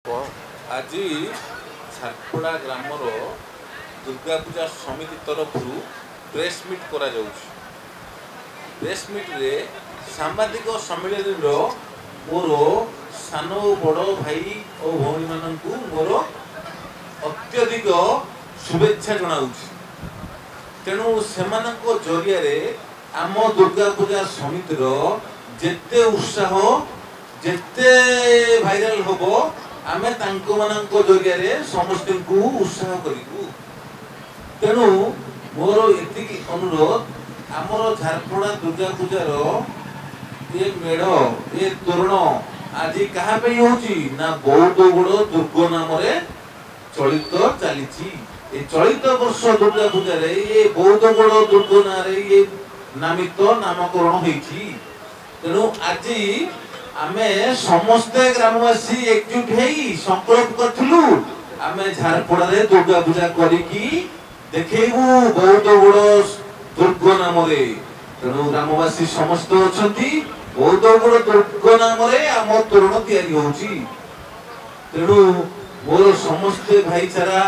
आज झारपड़ा ग्रामर दुर्गा पूजा समिति तरफ प्रेस मीट करा प्रेस मीट रे सांबादिक सम्मेलन मोर सान बड़ भाई और भौणी मान मोर अत्यधिक शुभेच्छा जनाऊँ। तेणु से जरिया आम दुर्गा पूजा समितिर जेते उत्साह जेते भाइराल हम आमे तांको मानंको जरिया समस्त को उत्साह करू। तेणु मोर एतिकी अनुरोध आमर झारपड़ा दुर्गा पूजार ये मेढ़ ये तोरण आज क्या ना बौद्धगुड़ दुर्ग नाम चलित चली चलित वर्ष दुर्गा पूजा ये बौद्धगुड़ दुर्ग ना ये नामित नामकरण होती। तेणु आज आमे समस्ते ग्रामवासी एकजुट हो संकल्प करूँ आमे झारपड़ा रे दुर्गा पूजा करिकी देखेबू बौद्धगुड़ दुर्ग नाम। तेणु ग्रामवासी समस्त अछंती बौद्धगुड़ दुर्ग नाम आम तोरण तैयारी होउची। तेणु मोर समस्ते भाईचारा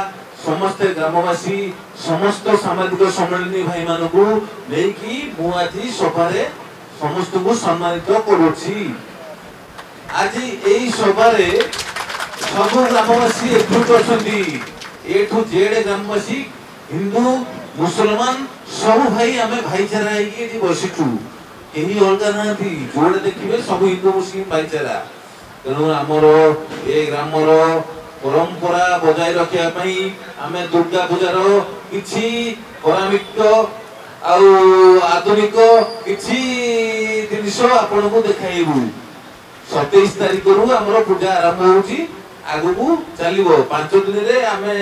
समस्ते ग्रामवासी समस्त सामाजिक सम्मेलनी भाई मानकू लेकी मु आज सभारे समस्त को सम्मानित करूची। आज यही सभारे सब ग्रामवासी एकजुट अछंती ए ठू जेड ग्रामवासी हिंदू मुसलमान सब भाई आमे भाईचारा होइके बसिचु केही अलगा नाथी जोड़े देखिबे सब हिंदू मुस्लिम भाईचारा। तेणु आमर ए ग्रामर परंपरा बजाय रखिया पई आमे दुर्गा पूजार किछि परामिक आधुनिक किछि जिनिस आपन को देखाइबू। 27 तारीख रु आमर पूजा आरंभ होउची आगु को चलिबो 5 दिन रे आमे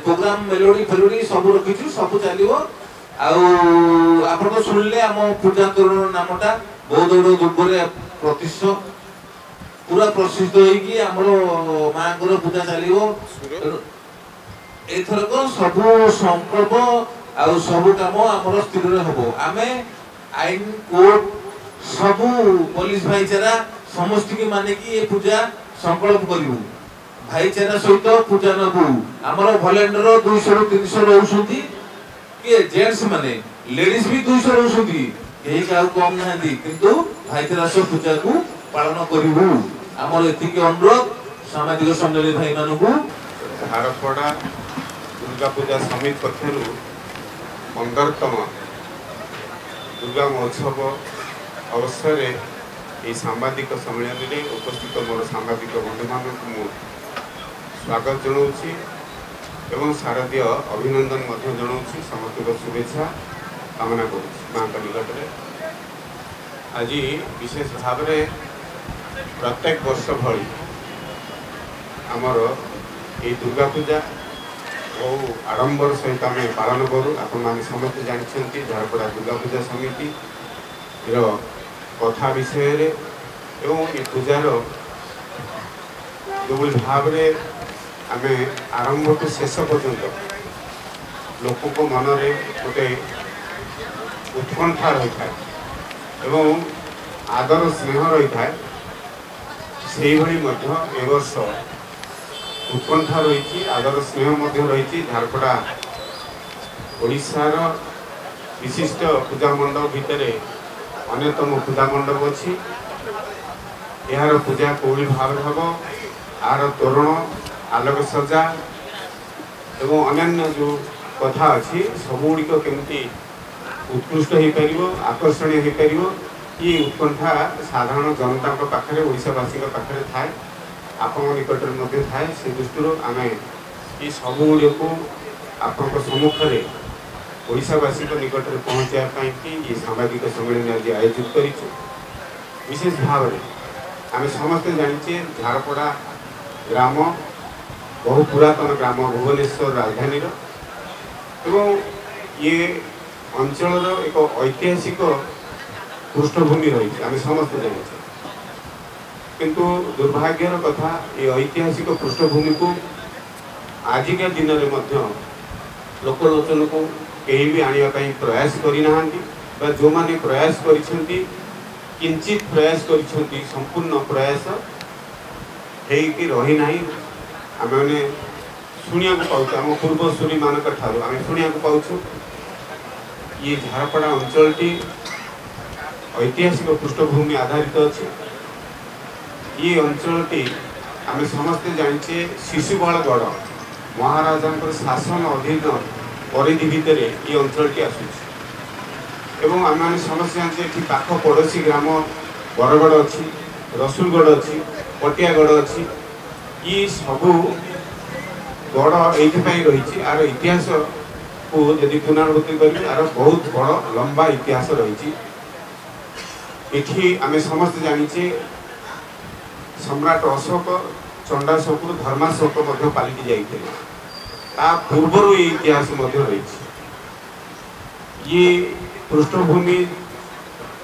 प्रोग्राम मेलोडी फेलोडी सब रखिछु सब चलिबो। आप तो सुनले आम पूजा तोरण नामटा बौद्धगुड़ दुर्ग रे प्रतिष्ठा पूरा प्रसिद्ध होइकी आमर मांकर पूजा चलिबो। एथरक सब संकल्प आउ सब काम आमर स्थिर रे हबो। आमे आईन कोर्ट सब पुलिस भाईचारा समस्त की माने की ये पूजा संकल्प करू भाईचारा सहित पूजा नबू। आमर भलेंडर 200 रु 300 रहउसुंती के जेंट्स माने लेडीज भी 200 रहउसुंती केही का कम नांदी किंतु भाईचारा से पूजा को पालन करू। आमर एतिके अनुरोध सामाजिक सम्मेलन भाई मानकू झारपड़ा दुर्गा पूजा समिति पक्षरु 15तम दुर्गा महोत्सव अवसर ये सांबादिक सम्मेलन में उपस्थित मोर सांबादिक बंधु मान स्वागत जनाऊँगी एवं शारदीय अभिनंदन जनाऊँगी समस्त शुभेच्छा कामना करुँ निकट में। आज विशेष भाव में प्रत्येक वर्ष भली आमर ये दुर्गा पूजा बहु आडंबर सहित आम पालन करूँ। आपने समस्त जानते झारपड़ा दुर्गा पूजा समिति कथा विषय रे एवं ये पूजार जो भाव में आम आरंभ टू शेष पर्यंत लोक को मन रे गोटे उत्कंठा रही है एवं आदर स्नेह रही है से वर्ष उत्कंठा रही आदर स्नेह रही। झारपड़ा ओडिशार विशिष्ट पूजा मंडप भितर अन्यतम पूजा मंडप अच्छी यार पूजा कौली भाव हम आर तोरण आलोक सजा एवं अन्य जो कथा अच्छी सबुड़ केमती उत्कृष्ट हो पार आकर्षणीय हो पार ये उत्कंठा साधारण जनता पाखे ओडावासी पाखे थाए आपण निकट में थाए से दृष्टि आम ये सबुड़ को आपण सम्मुखें ओडावासी निकट में पहुँचाई ये सामाजिक सम्मेलन आज आयोजित कर विशेष भाव में आम समस्ते जाने झारपड़ा ग्राम बहु पुरातन ग्राम भुवनेश्वर राजधानी एवं ये अंचल एक ऐतिहासिक पृष्ठभूमि रही आम समस्ते जाने किंतु दुर्भाग्यर कथा ये ऐतिहासिक पृष्ठभूमि को आजिका दिन में लोकलोचन को कहीं भी आने प्रयास करना जो माने प्रयास कर किंचित प्रयास कर संपूर्ण प्रयास ହେଇକି ରହି ନାହିଁ। आमे शुणिया पाऊँ आम पूर्वसूरी मानक ठारू आम शुणिया पाऊँ ये झारपड़ा अंचलटी ऐतिहासिक पृष्ठभूमि आधारित अच्छे। ये अंचलटी आम समस्ते जाचे शिशुपालगढ़ महाराजा शासन अधीन परिधि भितर ये अंचलटी आसूँ। आम समस्ते जाचे कि पाख पड़ोशी ग्राम बरगढ़ अच्छी, रसुलगढ़ अच्छी, पटियागढ़ अच्छी। ये सबू गढ़ ये रही आर इतिहास को यदि पुनरावृत्ति करें आर बहुत बड़ लंबा इतिहास रही। आम समस्त जाचे सम्राट अशोक चंडाशोक धर्माशोक पालिकी जाते पूर्वर ये इतिहास रही। ये पृष्ठभूमि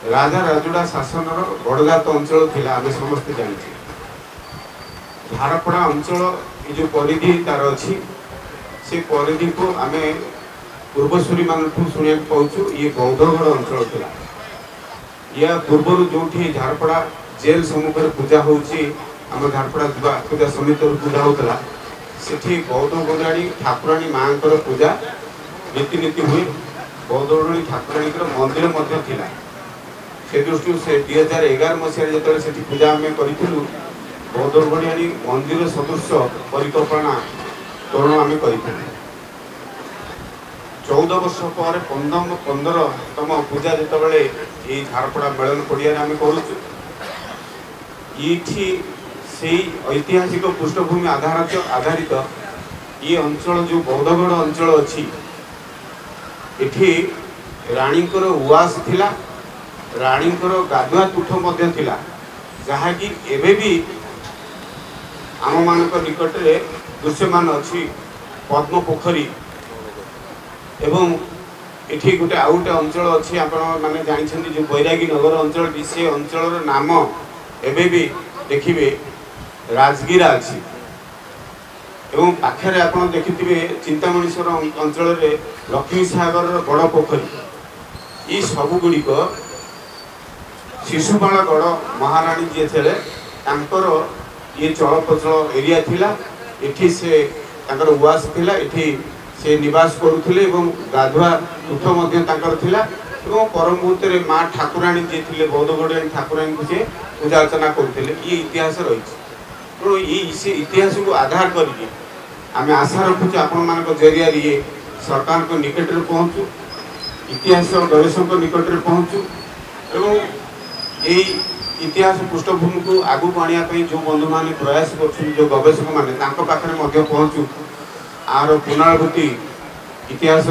राजा राजुड़ा शासन गड़जात अंचल थिला आम समस्ते जाचे। झारपड़ा अंचल ये जो परिधि तार अच्छी से परिधि को आम पूर्वसूरी मान शुणा पाऊँ ये बौद्धगढ़ अंचल थिला। या पूर्वर जो झारपड़ा जेल सम्मुख पूजा होम झारपड़ा पूजा समिति पूजा होता से बौद्ध गौराणी ठाकुराणी माँ पूजा रीतिनीति हुए। बौद्ध गौराणी ठाकुराणी मंदिर थिला। से दृष्टि से 2011 मसीह जो पूजा आम करूँ बौद्ध गौराणी मंदिर सदृश परिकल्पना तोरण आम कर 14 वर्ष पर 15तम पूजा जिते ये झारपड़ा मेलन पड़िया आम करूँ। ये ऐतिहासिक पृष्ठभूमि आधारित ये अंचल जो बौद्धगढ़ अंचल अच्छी एठी राणीकर उवास थिला, राणीकर गाधुआ तुठ मध्य थिला जहाँकि एबे भी आम मान निकट में दृश्यमान अच्छी पद्म पोखरी एवं एठी गोटे आउ गोटे अंचल अच्छी आपण मैंने जानते जो बैरागी नगर अंचल से अंचल नाम एबे भी देखिए राजगिरा अच्छी एवं पाखे आप देखिए चिंतामणीश्वर अंचल लक्ष्मी सागर बड़ पोखरी ये सबुगुड़िक शिशुपालगढ़ महाराणी जी थे ये चलप्रचल एरिया थिला। एठी से उवास थिला, एठी से निवास करुथिले एवं गाधुआ तुठ मध्य थिला एवं पर मुहूर्त में माँ ठाकुराणी जी थे बौद्ध गौराणी ठाकुराणी को से पूजा अर्चना करुथिले। ये इतिहास रही तेणु ये इतिहास को आधार करके आम आशा रखुचे आपण मान जरिया ये सरकार को निकट में पहुँचू, इतिहास गवेषक निकट में पहुँचू एवं यही इतिहास पृष्ठभूमि को आगू आने जो बंधु मैंने प्रयास कर गवेषक मैंने पहुँचू आर पुनरावृत्ति इतिहास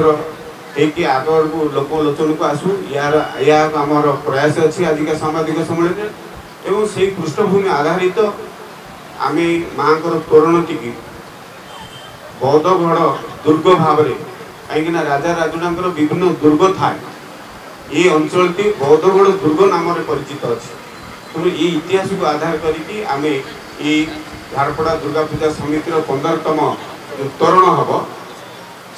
आगर को लोकलोचन को आसू या आम प्रयास अच्छी आजिका सामाजिक सम्मेलन एवं से पृष्ठभूमि आधारित आम माँ तोरण टी बौद्धगढ़ दुर्ग भाव कहीं राजा राजुड़ा विभिन्न दुर्ग थाए ये अंचल टी बौद्धगढ़ दुर्ग नाम परिचित अच्छे। तेणु ये इतिहास को आधार करके आम ये झारपड़ा दुर्गा पूजा समिति 15तम जो तोरण हम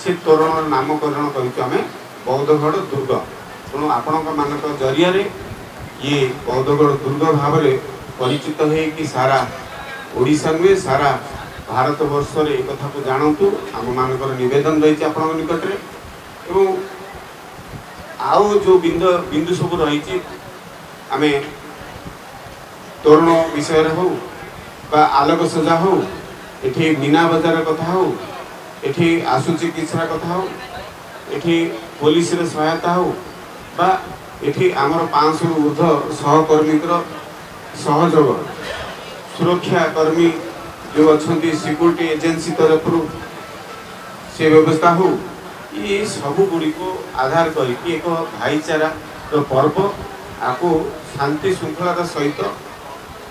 से तोरण नामकरण करें बौद्धगढ़ दुर्ग। तेणु आपण मान जरिया ये बौद्धगढ़ दुर्ग भाव परिचित है सारा ओडिशा में सारा भारत वर्ष रे एक कथा को जानतु आम मानकर निवेदन रही आपण निकट में एवं आउ जो बिंदु सब रही आम तोरण विषय हो बा आलोक सजा हो एठी मीना बजार कथा हो एठी आशु चिकित्सा कथा हो एठी पुलिस रे सहायता हो बा एठी आमर 500 ऊर्ध्व सहकर्मी सहयोग सुरक्षा कर्मी जो अच्छा सिक्यूरिटी एजेंसी तरफ से व्यवस्था हो ये सब गुड़ी को आधार करके एक भाईचारा पर्व आपको शांति श्रृंखलार सहित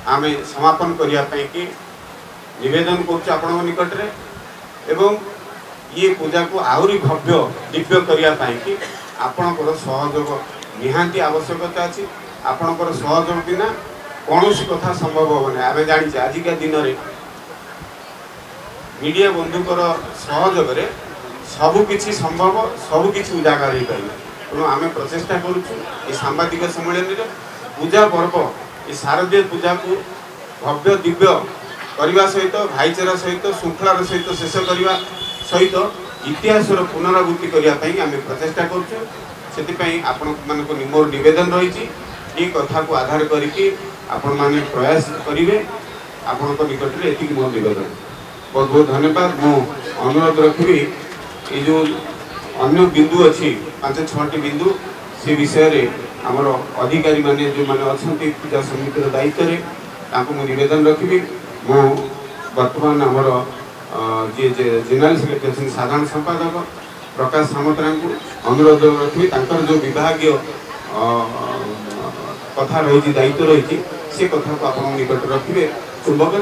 आम समापन करने की निवेदन कर निकट में एवं ये पूजा को आहरी भव्य दिव्य करने आपणकर सहयोग निहांती आवश्यकता अच्छी। आपणकर सहयोग बिना कौन कथा संभव होना आम जानी आजिका दिन में मीडिया बंधुकर सहयोग सबकि संभव सबकि उजागर हो पाए। तेणु आम प्रचेषा करुँ सांबादिक सम्मेलन में पूजा पर्व ये शारदीय पूजा को भव्य दिव्य करने सहित भाईचारा सहित श्रृंखलार सहित शेष करने सहित इतिहासर पुनरावृत्ति करने आम प्रचेषा करें आपण मान मोर नवेदन रही ये कथा को आधार करके आपण मैंने प्रयास करेंगे आपण निकट में ये मोर नवेदन बहुत बहुत धन्यवाद। मु अनुरोध रखी ये जो अन्य बिंदु अच्छी 5-6टी बिंदु से विषय रे आमर अधिकारी माने जो माने अच्छी पूजा समिति दायित्व में नवेदन रखी मु बर्तमान आमर जी जेनराल सेक्रेटरी साधारण संपादक प्रकाश सामतरा को अनुरोध रखी जो विभाग कथा रही दायित्व रही से कथा को आप निकट रखिए चुंबक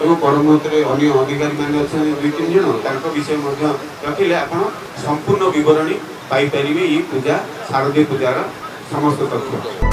और पर मुहूर्त अन्य अधिकारी मैंने अच्छा 2-3 जन विषय रखिले आप संपूर्ण विवरणी पाइपर ये पूजा शारदीय पूजार समस्त तथ्य।